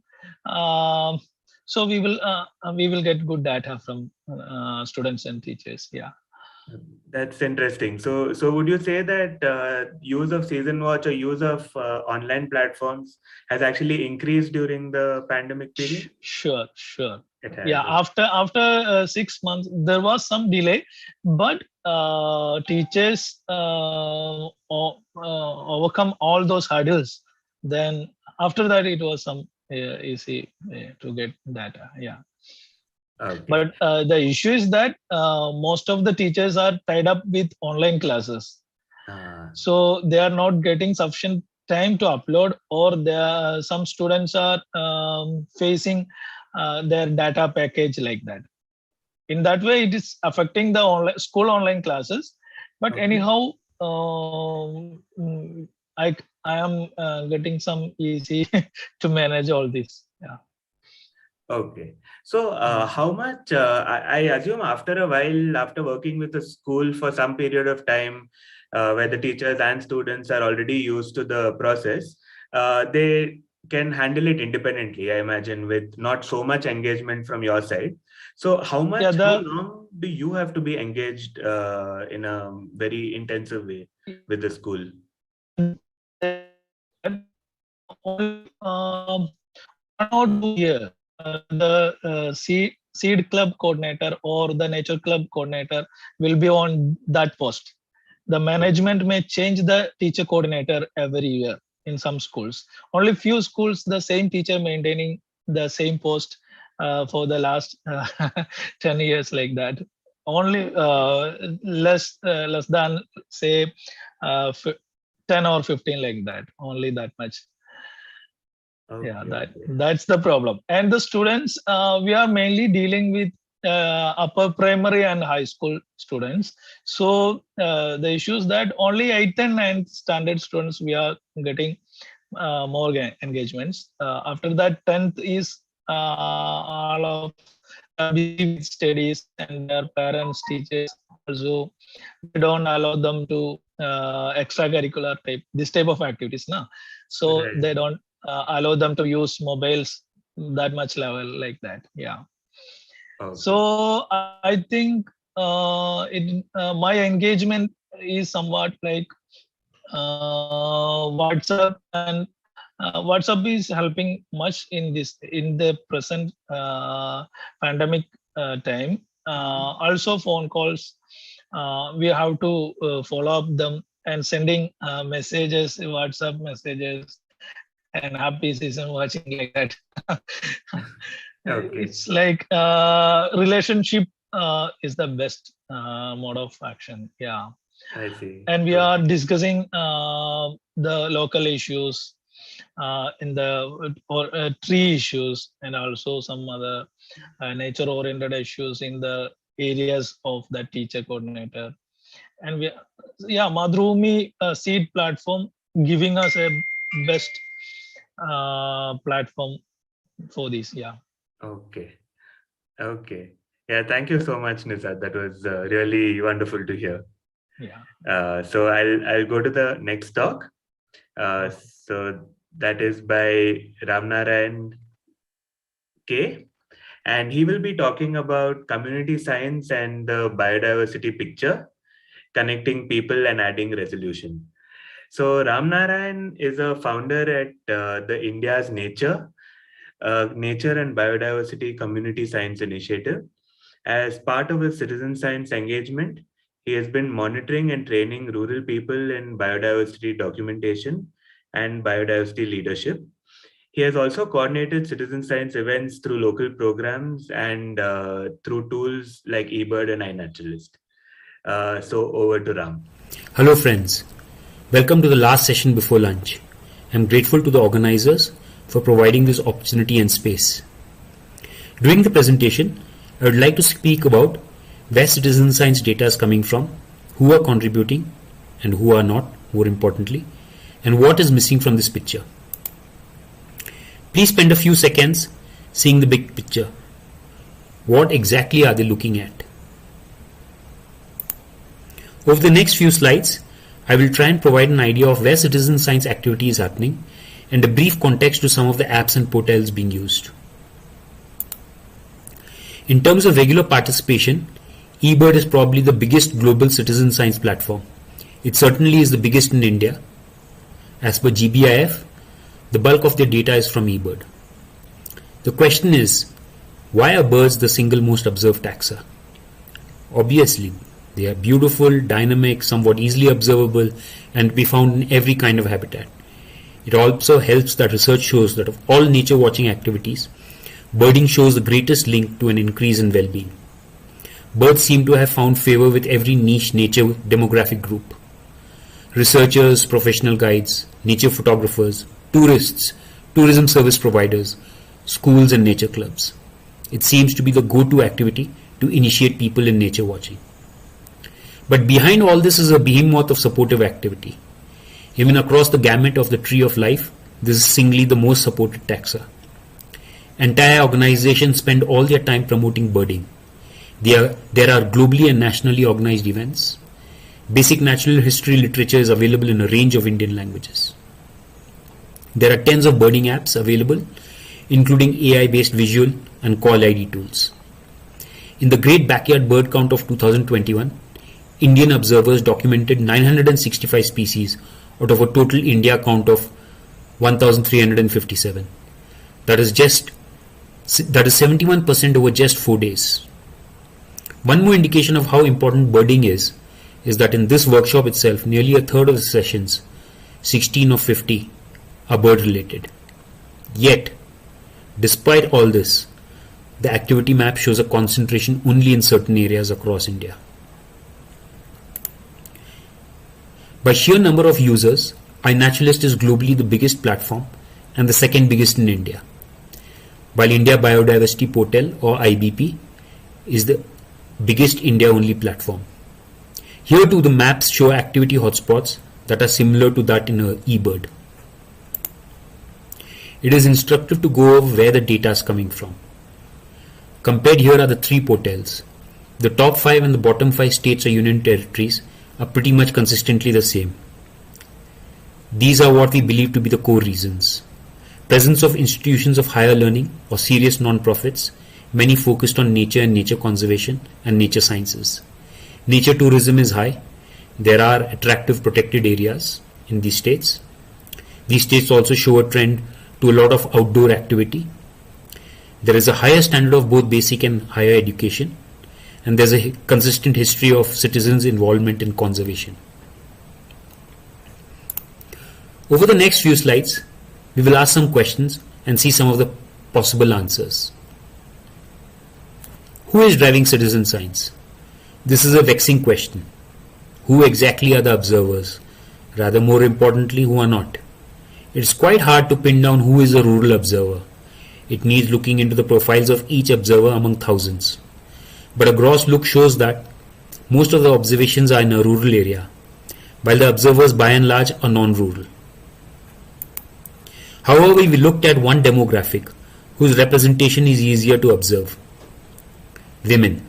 So we will get good data from students and teachers. Yeah. That's interesting. So would you say that use of SeasonWatch or use of online platforms has actually increased during the pandemic period? Sure. It has. Yeah, after 6 months, there was some delay, but teachers overcome all those hurdles. Then after that, it was some easy to get data. Yeah. Okay. But the issue is that most of the teachers are tied up with online classes. So they are not getting sufficient time to upload, or some students are facing their data package like that. In that way, it is affecting the school online classes. But Okay. anyhow, I am getting some easy to manage all this. Yeah. Okay. So how much, I assume after a while, after working with the school for some period of time, where the teachers and students are already used to the process, they can handle it independently, I imagine, with not so much engagement from your side. So how long do you have to be engaged in a very intensive way with the school? Only 1 or 2 years. The seed club coordinator or the nature club coordinator will be on that post. The management may change the teacher coordinator every year in some schools. Only few schools, the same teacher maintaining the same post for the last 10 years like that. Only less than say 10 or 15 like that. Only that much. Okay. Yeah, that's the problem. And the students, we are mainly dealing with upper primary and high school students. So the issue is that only 8th and 9th standard students we are getting more engagements. After that, 10th is all of busy with studies, and their parents, teachers also, they don't allow them to extracurricular this type of activities now. So Right. they don't allow them to use mobiles that much level like that. Yeah. Okay. So I think my engagement is somewhat like WhatsApp, and WhatsApp is helping much in the present pandemic time. Also phone calls, we have to follow up them and sending messages, WhatsApp messages, and happy season watching like that. Okay. It's like relationship is the best mode of action. Yeah. I see. And we are discussing the local issues in the tree issues, and also some other nature oriented issues in the areas of the teacher coordinator. And Madhrumi seed platform giving us a best platform for this. Yeah. Okay. Yeah, thank you so much, Nizar. That was really wonderful to hear. Yeah. So I'll go to the next talk. So that is by Ramnarayan K, and he will be talking about community science and the biodiversity picture, connecting people and adding resolution. So Ramnarayan is a founder at the India's Nature and Biodiversity Community Science Initiative. As part of his citizen science engagement, he has been monitoring and training rural people in biodiversity documentation and biodiversity leadership. He has also coordinated citizen science events through local programs and through tools like eBird and iNaturalist. So over to Ram. Hello friends, welcome to the last session before lunch. I'm grateful to the organizers for providing this opportunity and space. During the presentation, I would like to speak about where citizen science data is coming from, who are contributing and who are not, more importantly, and what is missing from this picture. Please spend a few seconds seeing the big picture. What exactly are they looking at? Over the next few slides, I will try and provide an idea of where citizen science activity is happening and a brief context to some of the apps and portals being used. In terms of regular participation, eBird is probably the biggest global citizen science platform. It certainly is the biggest in India. As per GBIF, the bulk of their data is from eBird. The question is, why are birds the single most observed taxa? Obviously, they are beautiful, dynamic, somewhat easily observable, and be found in every kind of habitat. It also helps that research shows that of all nature watching activities, birding shows the greatest link to an increase in well-being. Birds seem to have found favor with every niche nature demographic group. Researchers, professional guides, nature photographers, tourists, tourism service providers, schools and nature clubs. It seems to be the go-to activity to initiate people in nature watching. But behind all this is a behemoth of supportive activity. Even across the gamut of the tree of life, this is singly the most supported taxa. Entire organizations spend all their time promoting birding. There are globally and nationally organized events. Basic natural history literature is available in a range of Indian languages. There are tens of birding apps available, including AI-based visual and call ID tools. In the Great Backyard Bird Count of 2021, Indian observers documented 965 species out of a total India count of 1,357. That is 71% over just 4 days. One more indication of how important birding is that in this workshop itself, nearly a third of the sessions, 16 of 50, are bird related. Yet, despite all this, the activity map shows a concentration only in certain areas across India. By sheer number of users, iNaturalist is globally the biggest platform and the second biggest in India, while India Biodiversity Portal or IBP is the biggest India-only platform. Here too the maps show activity hotspots that are similar to that in eBird. It is instructive to go over where the data is coming from. Compared here are the three portals. The top 5 and the bottom 5 states or union territories are pretty much consistently the same. These are what we believe to be the core reasons. Presence of institutions of higher learning or serious non-profits, many focused on nature and nature conservation and nature sciences. Nature tourism is high. There are attractive protected areas in these states. These states also show a trend to a lot of outdoor activity. There is a higher standard of both basic and higher education, and there's a consistent history of citizens' involvement in conservation. Over the next few slides, we will ask some questions and see some of the possible answers. Who is driving citizen science? This is a vexing question. Who exactly are the observers? Rather, more importantly, who are not? It's quite hard to pin down who is a rural observer. It needs looking into the profiles of each observer among thousands. But a gross look shows that most of the observations are in a rural area, while the observers by and large are non-rural. However, we looked at one demographic whose representation is easier to observe. Women.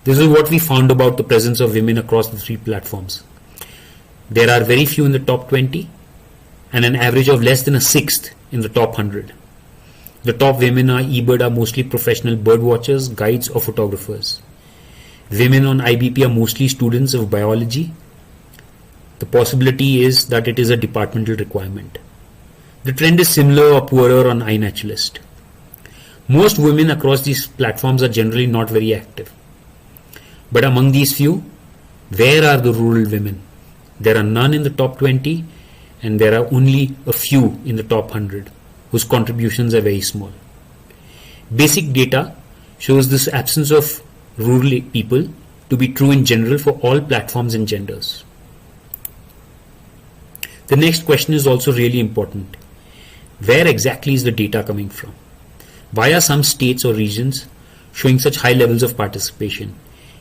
This is what we found about the presence of women across the three platforms. There are very few in the top 20 and an average of less than a sixth in the top 100. The top women on eBird are mostly professional bird watchers, guides or photographers. Women on IBP are mostly students of biology. The possibility is that it is a departmental requirement. The trend is similar or poorer on iNaturalist. Most women across these platforms are generally not very active. But among these few, where are the rural women? There are none in the top 20 and there are only a few in the top 100 whose contributions are very small. Basic data shows this absence of rural people to be true in general for all platforms and genders. The next question is also really important. Where exactly is the data coming from? Why are some states or regions showing such high levels of participation?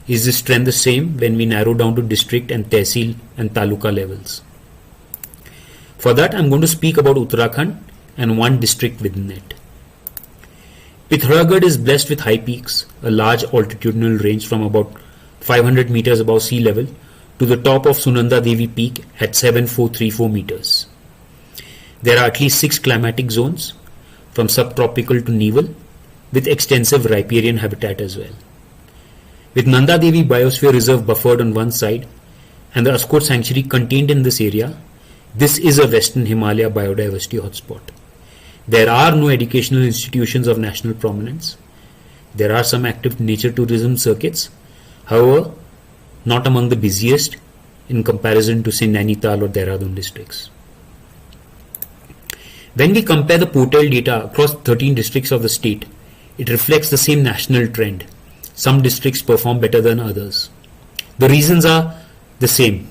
Is this trend the same when we narrow down to district and tehsil and taluka levels? For that, I'm going to speak about Uttarakhand and one district within it. Pithoragarh is blessed with high peaks, a large altitudinal range from about 500 meters above sea level to the top of Sunanda Devi Peak at 7434 meters. There are at least 6 climatic zones, from subtropical to nival, with extensive riparian habitat as well. With Nanda Devi Biosphere Reserve buffered on one side and the Askot Sanctuary contained in this area, this is a Western Himalaya biodiversity hotspot. There are no educational institutions of national prominence. There are some active nature tourism circuits, however, not among the busiest in comparison to say Nainital or Dehradun districts. When we compare the portal data across 13 districts of the state, it reflects the same national trend. Some districts perform better than others. The reasons are the same.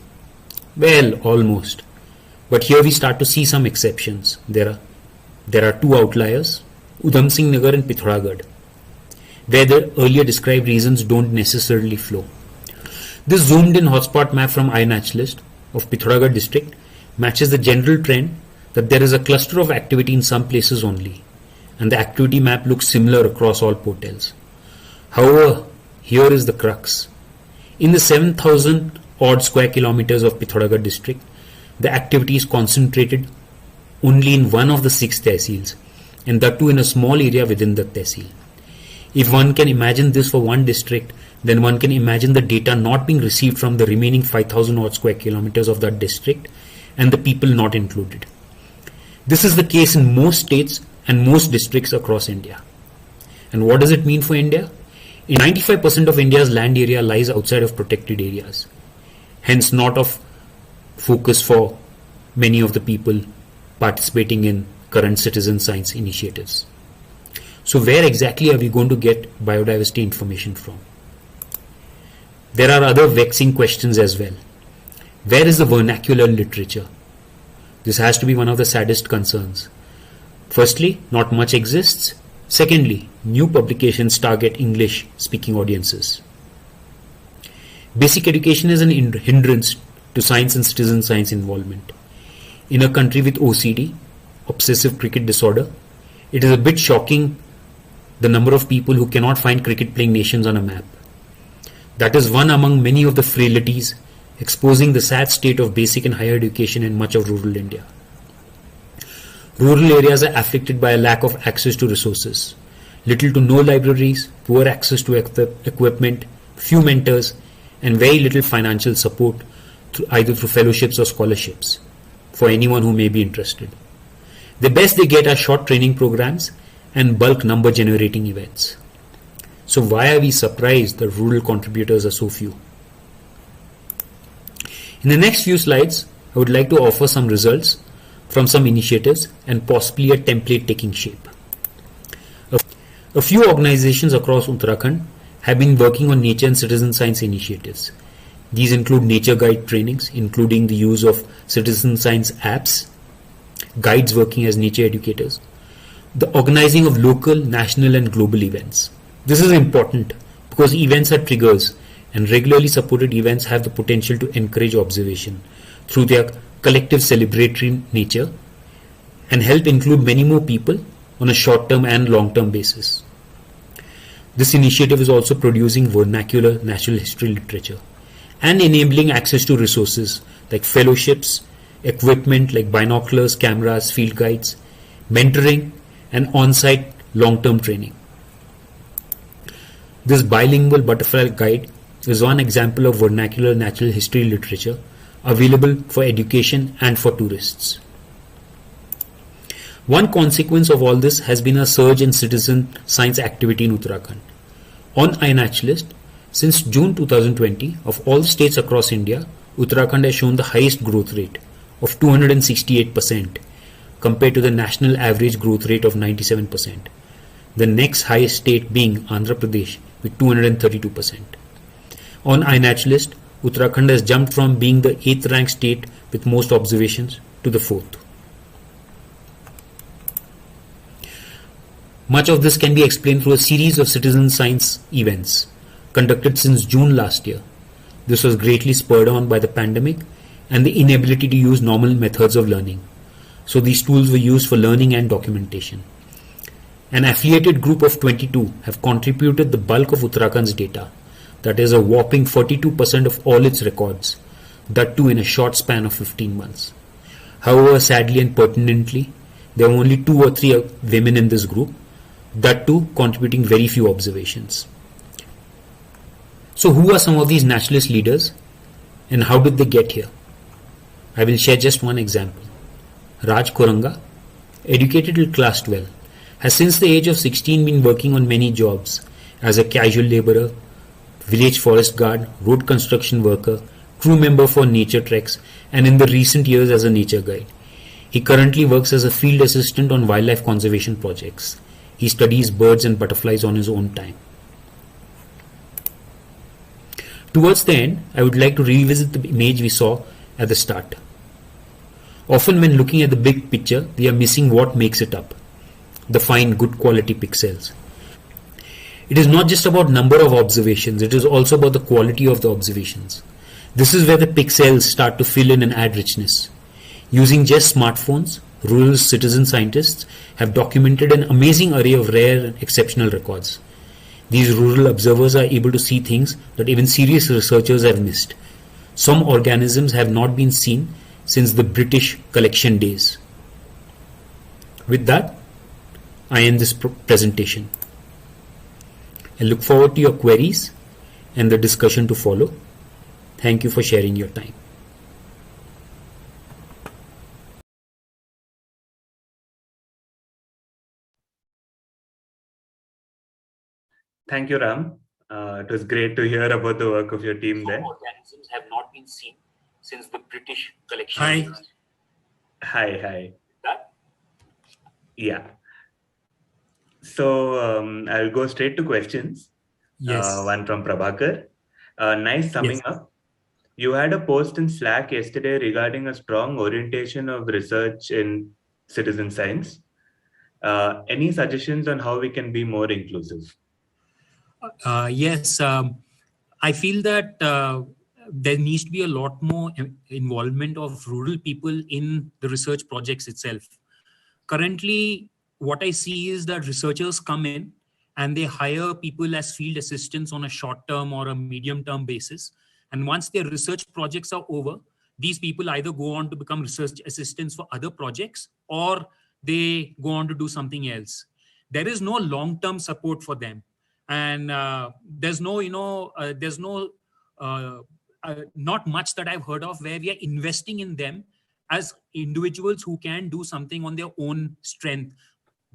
Well, almost. But here we start to see some exceptions. There are 2 outliers, Udham Singh Nagar and Pithoragarh, where the earlier described reasons don't necessarily flow. This zoomed in hotspot map from iNaturalist of Pithoragarh district matches the general trend that there is a cluster of activity in some places only, and the activity map looks similar across all portals. However, here is the crux. In the 7,000 odd square kilometers of Pithoragarh district, the activity is concentrated only in one of the 6 tehsils, and that too in a small area within the tehsil. If one can imagine this for one district, then one can imagine the data not being received from the remaining 5,000 odd square kilometers of that district and the people not included. This is the case in most states and most districts across India. And what does it mean for India? 95% of India's land area lies outside of protected areas, hence not of focus for many of the people participating in current citizen science initiatives. So where exactly are we going to get biodiversity information from? There are other vexing questions as well. Where is the vernacular literature? This has to be one of the saddest concerns. Firstly, not much exists. Secondly, new publications target English-speaking audiences. Basic education is an hindrance to science and citizen science involvement. In a country with OCD, obsessive cricket disorder, it is a bit shocking the number of people who cannot find cricket-playing nations on a map. That is one among many of the frailties exposing the sad state of basic and higher education in much of rural India. Rural areas are afflicted by a lack of access to resources, little to no libraries, poor access to equipment, few mentors, and very little financial support either through fellowships or scholarships for anyone who may be interested. The best they get are short training programs and bulk number generating events. So why are we surprised that rural contributors are so few? In the next few slides, I would like to offer some results from some initiatives and possibly a template taking shape. A few organizations across Uttarakhand have been working on nature and citizen science initiatives. These include nature guide trainings, including the use of citizen science apps, guides working as nature educators, the organizing of local, national and global events. This is important because events are triggers and regularly supported events have the potential to encourage observation through their collective celebratory nature and help include many more people on a short-term and long-term basis. This initiative is also producing vernacular natural history literature and enabling access to resources like fellowships, equipment like binoculars, cameras, field guides, mentoring and on-site long-term training. This bilingual butterfly guide is one example of vernacular natural history literature available for education and for tourists. One consequence of all this has been a surge in citizen science activity in Uttarakhand. On iNaturalist, since June 2020, of all states across India, Uttarakhand has shown the highest growth rate of 268% compared to the national average growth rate of 97%. The next highest state being Andhra Pradesh with 232%. On iNaturalist, Uttarakhand has jumped from being the 8th ranked state with most observations to the 4th. Much of this can be explained through a series of citizen science events conducted since June last year. This was greatly spurred on by the pandemic and the inability to use normal methods of learning. So these tools were used for learning and documentation. An affiliated group of 22 have contributed the bulk of Uttarakhand's data, that is a whopping 42% of all its records, that too in a short span of 15 months. However, sadly and pertinently, there were only 2 or 3 women in this group, that too contributing very few observations. So who are some of these nationalist leaders and how did they get here? I will share just one example. Raj Kuranga, educated till class 12, has since the age of 16 been working on many jobs as a casual laborer, village forest guard, road construction worker, crew member for nature treks, and in the recent years as a nature guide. He currently works as a field assistant on wildlife conservation projects. He studies birds and butterflies on his own time. Towards the end, I would like to revisit the image we saw at the start. Often when looking at the big picture, we are missing what makes it up. The fine, good quality pixels. It is not just about number of observations, it is also about the quality of the observations. This is where the pixels start to fill in and add richness. Using just smartphones, rural citizen scientists have documented an amazing array of rare and exceptional records. These rural observers are able to see things that even serious researchers have missed. Some organisms have not been seen since the British collection days. With that, I end this presentation. I look forward to your queries and the discussion to follow. Thank you for sharing your time. Thank you, Ram. It was great to hear about the work of your team there. Organisms have not been seen since the British collection. Hi. Hi. Yeah. So I'll go straight to questions. Yes. One from Prabhakar. Nice summing up. You had a post in Slack yesterday regarding a strong orientation of research in citizen science. Any suggestions on how we can be more inclusive? Yes. I feel that there needs to be a lot more involvement of rural people in the research projects itself. Currently, what I see is that researchers come in and they hire people as field assistants on a short-term or a medium-term basis. And once their research projects are over, these people either go on to become research assistants for other projects or they go on to do something else. There is no long-term support for them. And there's no, not much that I've heard of where we are investing in them as individuals who can do something on their own strength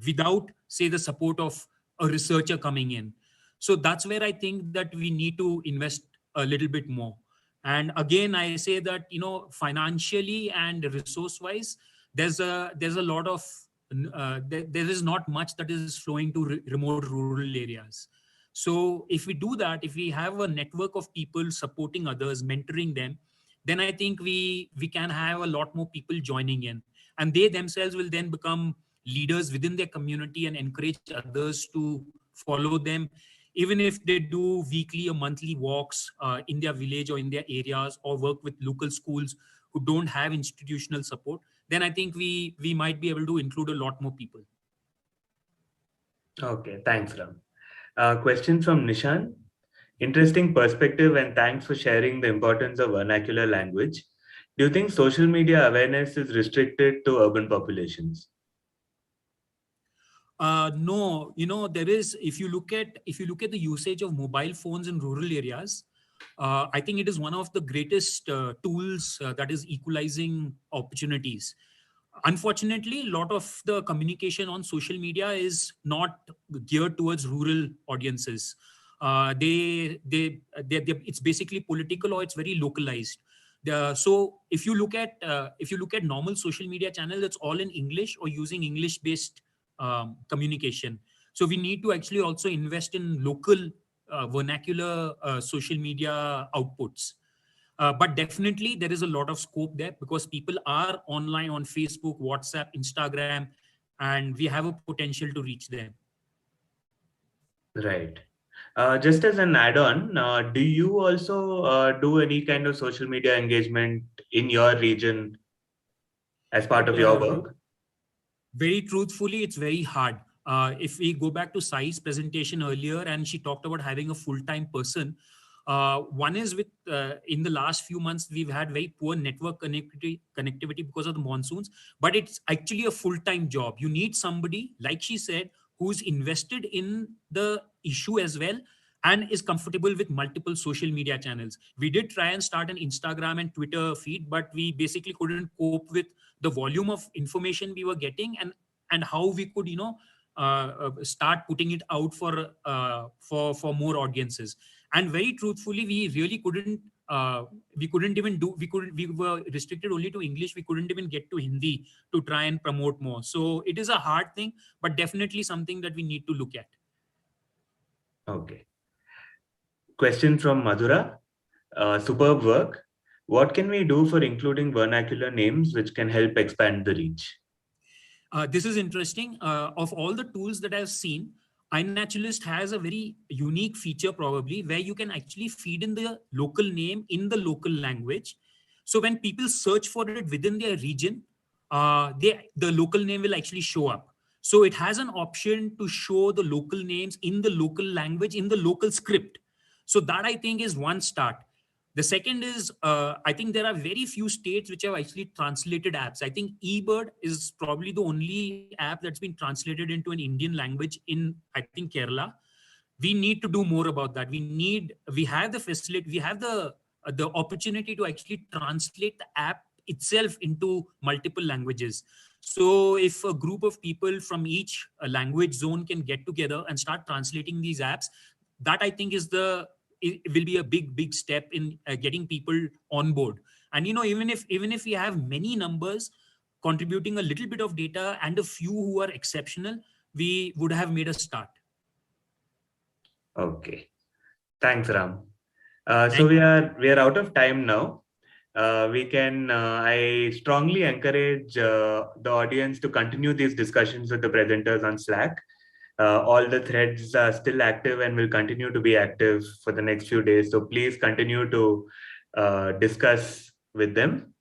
without, say, the support of a researcher coming in. So that's where I think that we need to invest a little bit more. And again, I say that, financially and resource-wise, there's a lot of, there is not much that is flowing to remote rural areas. So if we do that, if we have a network of people supporting others, mentoring them, then I think we can have a lot more people joining in. And they themselves will then become leaders within their community and encourage others to follow them, even if they do weekly or monthly walks in their village or in their areas, or work with local schools who don't have institutional support, then I think we might be able to include a lot more people. Okay, thanks, Ram. Question from Nishan. Interesting perspective and thanks for sharing the importance of vernacular language. Do you think social media awareness is restricted to urban populations? No, there is. If you look at the usage of mobile phones in rural areas, I think it is one of the greatest tools that is equalizing opportunities. Unfortunately, a lot of the communication on social media is not geared towards rural audiences. It's basically political or it's very localized. So if you look at normal social media channels, it's all in English or using English-based communication. So we need to actually also invest in local vernacular social media outputs. But definitely there is a lot of scope there because people are online on Facebook, WhatsApp, Instagram, and we have a potential to reach them. Right. Just as an add-on, do you also do any kind of social media engagement in your region as part of your work? Very truthfully, it's very hard. If we go back to Sayee's presentation earlier, and she talked about having a full-time person, one is with in the last few months we've had very poor network connectivity because of the monsoons, but it's actually a full-time job. You need somebody, like she said, who's invested in the issue as well and is comfortable with multiple social media channels. We did try and start an Instagram and Twitter feed, but we basically couldn't cope with the volume of information we were getting, and how we could start putting it out for more audiences. And very truthfully, we really couldn't we couldn't even do we were restricted only to English. We couldn't even get to Hindi to try and promote more. So it is a hard thing, but definitely something that we need to look at. Okay. Question from Madhura. Superb work. What can we do for including vernacular names which can help expand the reach? This is interesting. Of all the tools that I've seen, iNaturalist has a very unique feature probably where you can actually feed in the local name in the local language. So when people search for it within their region, the local name will actually show up. So it has an option to show the local names in the local language, in the local script. So that I think is one start. The second is, I think there are very few states which have actually translated apps. I think eBird is probably the only app that's been translated into an Indian language in, I think, Kerala. We need to do more about that. We have the facility, we have the opportunity to actually translate the app itself into multiple languages. So if a group of people from each language zone can get together and start translating these apps, that I think it will be a big step in getting people on board. And even if we have many numbers contributing a little bit of data and a few who are exceptional, we would have made a start. Okay. Thanks, Ram. So we are out of time now. I strongly encourage the audience to continue these discussions with the presenters on Slack. All the threads are still active and will continue to be active for the next few days. So please continue to discuss with them.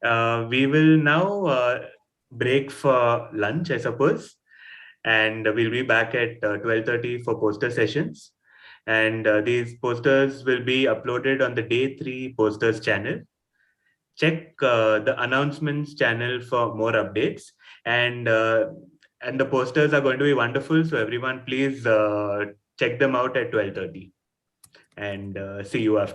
We will now break for lunch, I suppose. And we'll be back at 12:30 for poster sessions. And these posters will be uploaded on the Day 3 posters channel. Check the announcements channel for more updates. And the posters are going to be wonderful. So everyone, please check them out at 12:30. And see you after.